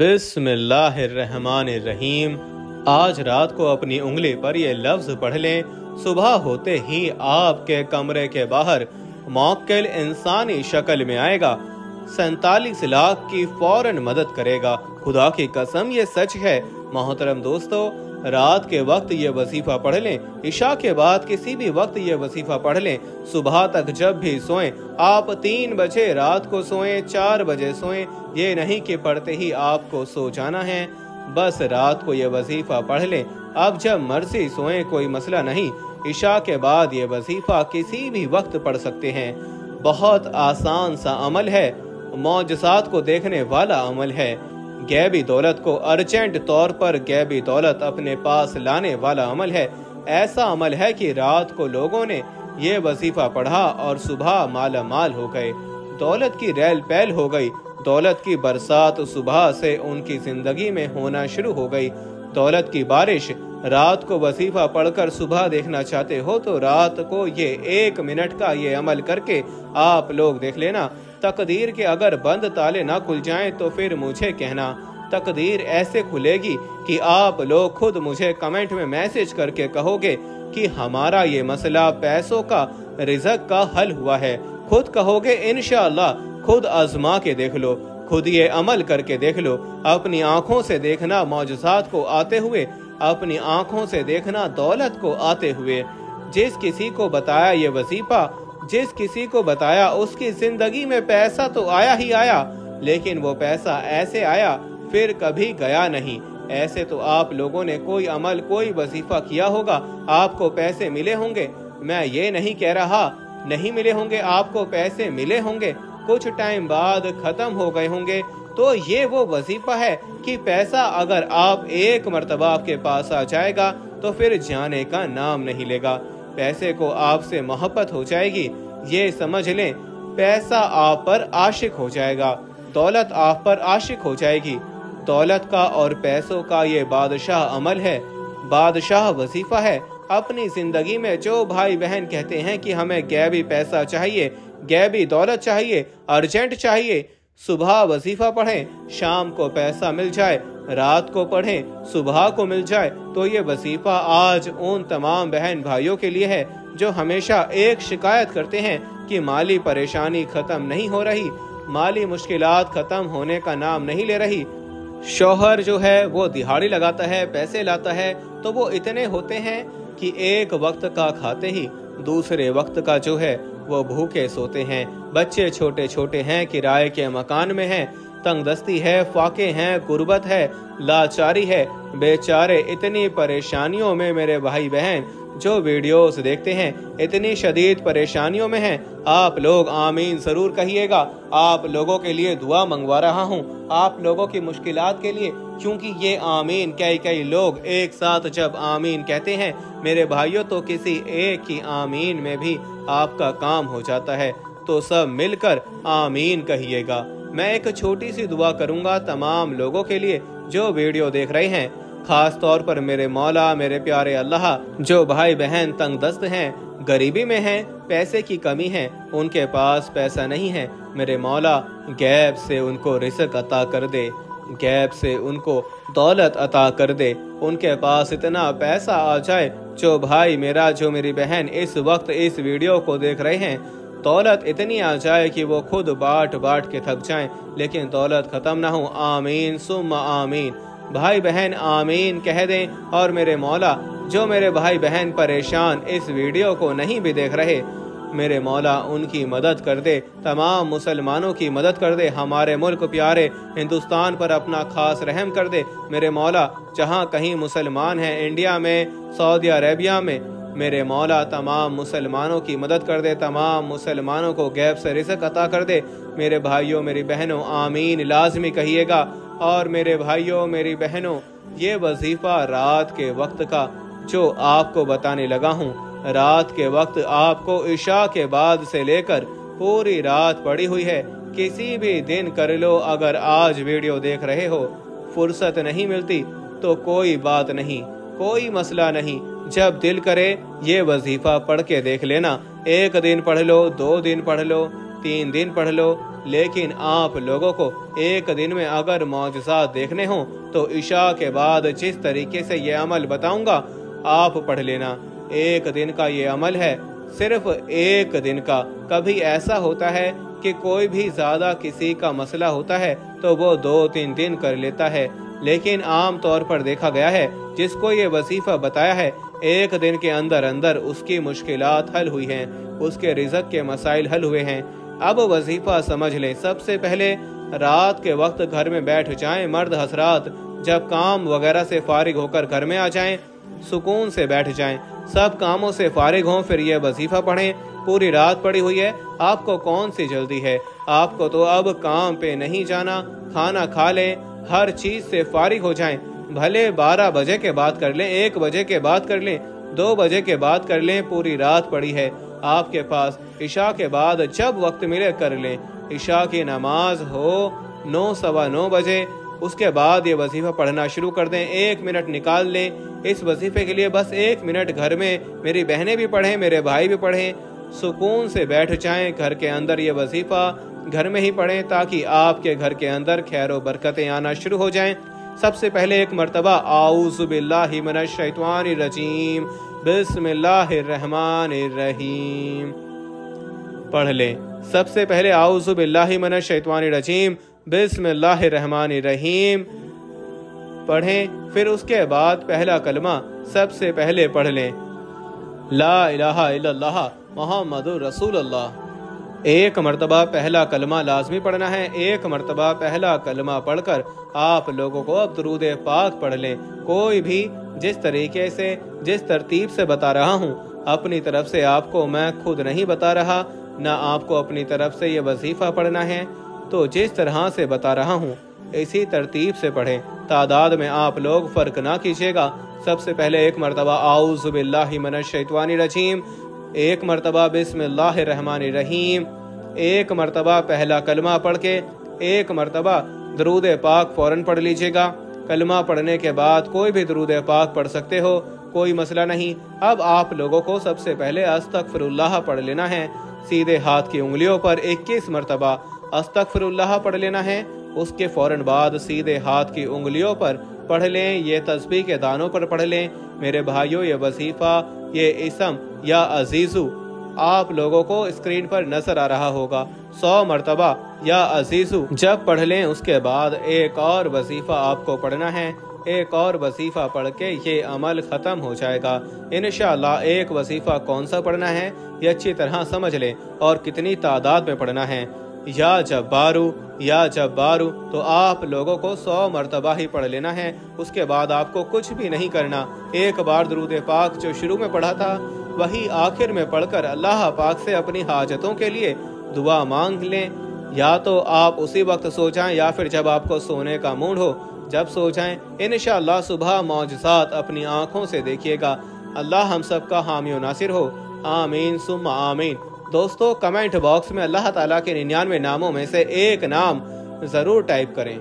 बिस्मिल्लाहिर्रहमानिर्रहीम। आज रात को अपनी उंगली पर ये लफ्ज पढ़ लें, सुबह होते ही आपके कमरे के बाहर मौक्किल इंसानी शक्ल में आएगा, 47 लाख की फौरन मदद करेगा। खुदा की कसम ये सच है। मोहतरम दोस्तों, रात के वक्त ये वजीफा पढ़ लें, इशा के बाद किसी भी वक्त ये वजीफा पढ़ लें, सुबह तक जब भी सोएं, आप 3 बजे रात को सोएं, 4 बजे सोएं, ये नहीं कि पढ़ते ही आपको सो जाना है। बस रात को ये वजीफा पढ़ लें, अब जब मर्जी सोएं, कोई मसला नहीं। इशा के बाद ये वजीफा किसी भी वक्त पढ़ सकते हैं। बहुत आसान सा अमल है, मौजज़ात को देखने वाला अमल है। गैबी दौलत को अर्जेंट तौर पर गैबी दौलत अपने पास लाने वाला अमल है। ऐसा अमल है कि रात को लोगों ने ये वजीफा पढ़ा और सुबह माला माल हो गए, दौलत की रेल पैल हो गई। दौलत की बरसात सुबह से उनकी जिंदगी में होना शुरू हो गई। दौलत की बारिश। रात को वजीफा पढ़कर सुबह देखना चाहते हो तो रात को ये 1 मिनट का ये अमल करके आप लोग देख लेना। तकदीर के अगर बंद ताले ना खुल जाएं तो फिर मुझे कहना। तकदीर ऐसे खुलेगी कि आप लोग खुद मुझे कमेंट में मैसेज करके कहोगे कि हमारा ये मसला पैसों का, रिज़्क का हल हुआ है। खुद कहोगे इंशाअल्लाह। खुद आजमा के देख लो, खुद ये अमल करके देख लो। अपनी आंखों से देखना मौजज़ात को आते हुए, अपनी आंखों से देखना दौलत को आते हुए। जिस किसी को बताया ये वजीफा, जिस किसी को बताया, उसकी जिंदगी में पैसा तो आया ही आया, लेकिन वो पैसा ऐसे आया फिर कभी गया नहीं। ऐसे तो आप लोगों ने कोई अमल, कोई वजीफा किया होगा, आपको पैसे मिले होंगे। मैं ये नहीं कह रहा नहीं मिले होंगे, आपको पैसे मिले होंगे, कुछ टाइम बाद खत्म हो गए होंगे। तो ये वो वजीफा है कि पैसा अगर आप एक मर्तबा आपके पास आ जाएगा तो फिर जाने का नाम नहीं लेगा। पैसे को आपसे मोहब्बत हो जाएगी, ये समझ लें। पैसा आप पर आशिक हो जाएगा, दौलत आप पर आशिक हो जाएगी। दौलत का और पैसों का ये बादशाह अमल है, बादशाह वजीफा है। अपनी जिंदगी में जो भाई बहन कहते हैं कि हमें गैबी पैसा चाहिए, गैबी दौलत चाहिए, अर्जेंट चाहिए, सुबह वजीफा पढ़ें, शाम को पैसा मिल जाए, रात को पढ़ें, सुबह को मिल जाए, तो ये वजीफा आज उन तमाम बहन भाइयों के लिए है जो हमेशा एक शिकायत करते हैं कि माली परेशानी खत्म नहीं हो रही, माली मुश्किलात खत्म होने का नाम नहीं ले रही। शौहर जो है वो दिहाड़ी लगाता है, पैसे लाता है, तो वो इतने होते हैं कि एक वक्त का खाते ही दूसरे वक्त का जो है वो भूखे सोते हैं। बच्चे छोटे छोटे हैं, किराए के मकान में हैं, तंगदस्ती है, फाके हैं, गुर्बत है, लाचारी है। बेचारे इतनी परेशानियों में मेरे भाई बहन जो वीडियोस देखते हैं, इतनी शदीद परेशानियों में हैं। आप लोग आमीन जरूर कहिएगा। आप लोगों के लिए दुआ मंगवा रहा हूँ, आप लोगों की मुश्किलात के लिए, क्योंकि ये आमीन कई लोग एक साथ जब आमीन कहते हैं मेरे भाइयों, तो किसी एक की आमीन में भी आपका काम हो जाता है। तो सब मिलकर आमीन कहिएगा। मैं एक छोटी सी दुआ करूंगा तमाम लोगों के लिए जो वीडियो देख रहे हैं, खास तौर पर मेरे मौला, मेरे प्यारे अल्लाह, जो भाई बहन तंगदस्त हैं, गरीबी में हैं, पैसे की कमी है, उनके पास पैसा नहीं है, मेरे मौला गैब से उनको रिज़्क अता कर दे, गैब से उनको दौलत अता कर दे। उनके पास इतना पैसा आ जाए, जो भाई मेरा, जो मेरी बहन इस वक्त इस वीडियो को देख रहे हैं, दौलत इतनी आ जाए कि वो खुद बांट के थक जाएं, लेकिन दौलत खत्म ना हो। आमीन सुम्मा आमीन। भाई बहन आमीन कह दें। और मेरे मौला, जो मेरे भाई बहन परेशान इस वीडियो को नहीं भी देख रहे, मेरे मौला उनकी मदद कर दे, तमाम मुसलमानों की मदद कर दे। हमारे मुल्क प्यारे हिंदुस्तान पर अपना खास रहम कर दे। मेरे मौला जहाँ कहीं मुसलमान हैं, इंडिया में, सऊदी अरेबिया में, मेरे मौला तमाम मुसलमानों की मदद कर दे, तमाम मुसलमानों को गैब से रिज़्क अता कर दे। मेरे भाइयों, मेरी बहनों आमीन लाजमी कहिएगा। और मेरे भाइयों, मेरी बहनों, ये वजीफा रात के वक्त का जो आपको बताने लगा हूँ, रात के वक्त आपको इशा के बाद से लेकर पूरी रात पड़ी हुई है। किसी भी दिन कर लो। अगर आज वीडियो देख रहे हो, फुर्सत नहीं मिलती तो कोई बात नहीं, कोई मसला नहीं। जब दिल करे ये वजीफा पढ़ के देख लेना। 1 दिन पढ़ लो, 2 दिन पढ़ लो, 3 दिन पढ़ लो। लेकिन आप लोगों को एक दिन में अगर मौजज़ात देखने हों तो इशा के बाद जिस तरीके से ये अमल बताऊंगा आप पढ़ लेना। एक दिन का ये अमल है, सिर्फ एक दिन का। कभी ऐसा होता है कि कोई भी ज़्यादा किसी का मसला होता है तो वो 2-3 दिन कर लेता है, लेकिन आम तौर पर देखा गया है जिसको ये वजीफा बताया है एक दिन के अंदर अंदर उसकी मुश्किलात हल हुई हैं, उसके रिज़्क़ के मसाइल हल हुए हैं। अब वजीफा समझ लें। सबसे पहले रात के वक्त घर में बैठ जाएं। मर्द हजरात जब काम वगैरह से फारिग होकर घर में आ जाएं, सुकून से बैठ जाएं, सब कामों से फारिग हों, फिर यह वजीफा पढ़ें। पूरी रात पड़ी हुई है, आपको कौन सी जल्दी है? आपको तो अब काम पे नहीं जाना, खाना खा लें, हर चीज से फारिग हो जाएं। भले 12 बजे के बाद कर लें, 1 बजे के बाद कर लें, 2 बजे के बाद कर लें, पूरी रात पड़ी है आपके पास। इशा के बाद जब वक्त मिले कर लें। इशा की नमाज हो 9-9:15 बजे, उसके बाद ये वजीफा पढ़ना शुरू कर दें। 1 मिनट निकाल लें इस वजीफे के लिए, बस 1 मिनट घर में मेरी बहनें भी पढ़ें, मेरे भाई भी पढ़ें, सुकून से बैठ जाएं। घर के अंदर ये वजीफा घर में ही पढ़ें ताकि आपके घर के अंदर खैर व बरकतें आना शुरू हो जाएं। सबसे पहले एक मरतबा आऊज़ु बिल्लाहि मिनश शैतानिर रजीम बिस्मिल्लाहिर रहमानिर रहीम पढ़ लें। सबसे पहले आऊज़ु बिल्लाहि मिनश शैतानिर रजीम बिस्मिल्लाहिर रहमानिर रहीम पढ़ें। फिर उसके बाद पहला कलमा सबसे पहले पढ़ लें, ला इलाहा इल्लल्लाह मुहम्मदुर रसूलुल्लाह। एक मरतबा पहला कलमा लाजमी पढ़ना है। एक मरतबा पहला कलमा पढ़कर आप लोगों को अब दुरूद पाक पढ़ लें। कोई भी जिस तरीके से जिस तरतीब से बता रहा हूँ, अपनी तरफ से आपको मैं खुद नहीं बता रहा, ना आपको अपनी तरफ से ये वजीफा पढ़ना है, तो जिस तरह से बता रहा हूँ इसी तरतीब से पढ़ें। तादाद में आप लोग फ़र्क ना कीजिएगा। सबसे पहले एक मरतबा आऊज़ु बिल्लाहि मिनश शैतानिर रजीम, एक मरतबा बिस्मिल्लाहिर रहमानिर रहीम, एक मरतबा पहला कलमा पढ़ के एक मरतबा दरूद पाक फ़ौरन पढ़ लीजिएगा। कलमा पढ़ने के बाद कोई भी दरूद पाक पढ़ सकते हो, कोई मसला नहीं। अब आप लोगों को सबसे पहले अस्तगफिरुल्लाह पढ़ लेना है। सीधे हाथ की उंगलियों पर 21 मरतबा अस्तगफिरुल्लाह पढ़ लेना है। उसके फ़ौरन बाद सीधे हाथ की उंगलियों पर पढ़ लें, ये तस्बीह के दानों पर पढ़ लें। मेरे भाइयों, ये वजीफ़ा, ये इसम या अजीज़ू आप लोगों को स्क्रीन पर नजर आ रहा होगा। 100 मरतबा या अजीज़ू जब पढ़ लें उसके बाद एक और वजीफ़ा आपको पढ़ना है। एक और वजीफ़ा पढ़ के ये अमल ख़त्म हो जाएगा इंशाअल्लाह। एक वजीफ़ा कौन सा पढ़ना है ये अच्छी तरह समझ लें और कितनी तादाद में पढ़ना है। या जब्बारू तो आप लोगों को 100 मरतबा ही पढ़ लेना है। उसके बाद आपको कुछ भी नहीं करना। एक बार दरूद पाक जो शुरू में पढ़ा था वही आखिर में पढ़कर अल्लाह पाक से अपनी हाजतों के लिए दुआ मांग लें। या तो आप उसी वक्त सो जाएं या फिर जब आपको सोने का मूड हो जब सो जाएं। इंशाअल्लाह सुबह मौजज़ात अपनी आँखों से देखिएगा। अल्लाह हम सब का हामी और नासिर हो। आमीन सुम्मा आमीन। दोस्तों, कमेंट बॉक्स में अल्लाह ताला के 99 नामों में से एक नाम ज़रूर टाइप करें।